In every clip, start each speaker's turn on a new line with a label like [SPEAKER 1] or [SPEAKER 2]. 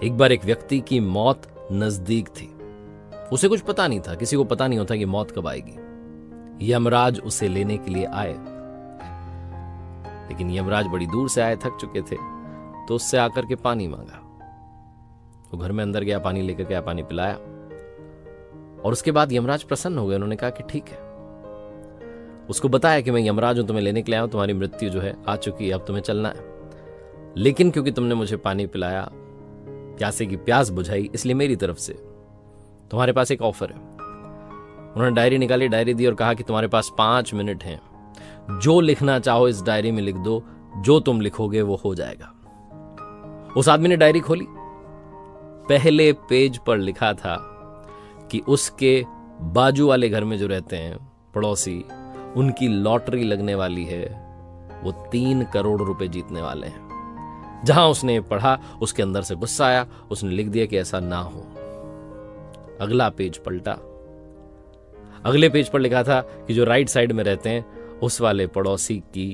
[SPEAKER 1] एक बार एक व्यक्ति की मौत नजदीक थी। उसे कुछ पता नहीं था, किसी को पता नहीं होता कि मौत कब आएगी। यमराज उसे लेने के लिए आए, लेकिन यमराज बड़ी दूर से आए, थक चुके थे, तो उससे आकर के पानी मांगा। वो घर में अंदर गया, पानी लेकर गया, पानी पिलाया, और उसके बाद यमराज प्रसन्न हो गए। उन्होंने कहा कि ठीक है। उसको बताया कि मैं यमराज हूं, तुम्हें लेने के लिए आया हूं, तुम्हारी मृत्यु जो है आ चुकी है, अब तुम्हें चलना है, लेकिन क्योंकि तुमने मुझे पानी पिलाया, प्यासे की प्यास बुझाई, इसलिए मेरी तरफ से तुम्हारे पास एक ऑफर है। उन्होंने डायरी निकाली, डायरी दी और कहा कि तुम्हारे पास 5 मिनट हैं, जो लिखना चाहो इस डायरी में लिख दो, जो तुम लिखोगे वो हो जाएगा। उस आदमी ने डायरी खोली, पहले पेज पर लिखा था कि उसके बाजू वाले घर में जो रहते हैं पड़ोसी, उनकी लॉटरी लगने वाली है, वो 3 करोड़ रुपए जीतने वाले हैं। जहां उसने पढ़ा उसके अंदर से गुस्सा आया, उसने लिख दिया कि ऐसा ना हो। अगला पेज पलटा, अगले पेज पर लिखा था कि जो राइट साइड में रहते हैं उस वाले पड़ोसी की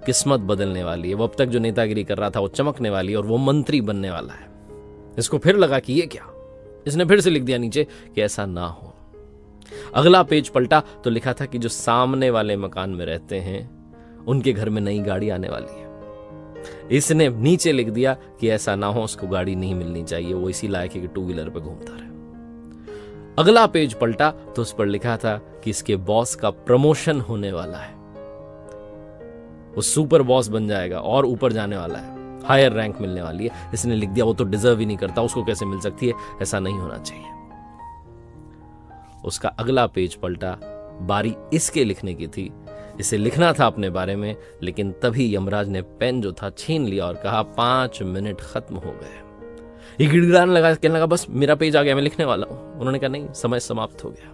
[SPEAKER 1] किस्मत बदलने वाली है, वो अब तक जो नेतागिरी कर रहा था वो चमकने वाली है और वो मंत्री बनने वाला है। इसको फिर लगा कि ये क्या, इसने फिर से लिख दिया नीचे कि ऐसा ना हो। अगला पेज पलटा तो लिखा था कि जो सामने वाले मकान में रहते हैं उनके घर में नई गाड़ी आने वाली है। इसने नीचे लिख दिया कि ऐसा ना हो, उसको गाड़ी नहीं मिलनी चाहिए, वो इसी लायक है कि 2 व्हीलर पे घूमता रहे। अगला पेज पलटा तो उस पर लिखा था कि इसके बॉस का प्रमोशन होने वाला है, वो सुपर बॉस बन जाएगा और ऊपर जाने वाला है, हायर रैंक मिलने वाली है। इसने लिख दिया वो तो डिजर्व ही नहीं करता, उसको कैसे मिल सकती है, ऐसा नहीं होना चाहिए। उसका अगला पेज पलटा, बारी इसके लिखने की थी, इसे लिखना था अपने बारे में, लेकिन तभी यमराज ने पेन जो था छीन लिया और कहा 5 मिनट खत्म हो गए। ये गिड़गिड़ाने लगा, कहने लगा बस मेरा पेज आ गया, मैं लिखने वाला हूं। उन्होंने कहा नहीं, समय समाप्त हो गया।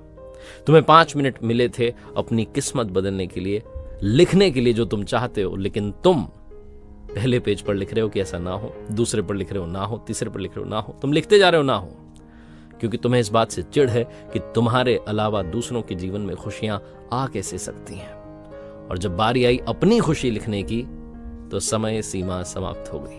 [SPEAKER 1] तुम्हें 5 मिनट मिले थे अपनी किस्मत बदलने के लिए, लिखने के लिए जो तुम चाहते हो, लेकिन तुम पहले पेज पर लिख रहे हो कि ऐसा ना हो, दूसरे पर लिख रहे हो ना हो, तीसरे पर लिख रहे हो ना हो, तुम लिखते जा रहे हो ना हो, क्योंकि तुम्हें इस बात से चिढ़ है कि तुम्हारे अलावा दूसरों के जीवन में खुशियां आ कैसे सकती हैं। और जब बारी आई अपनी खुशी लिखने की तो समय सीमा समाप्त हो गई।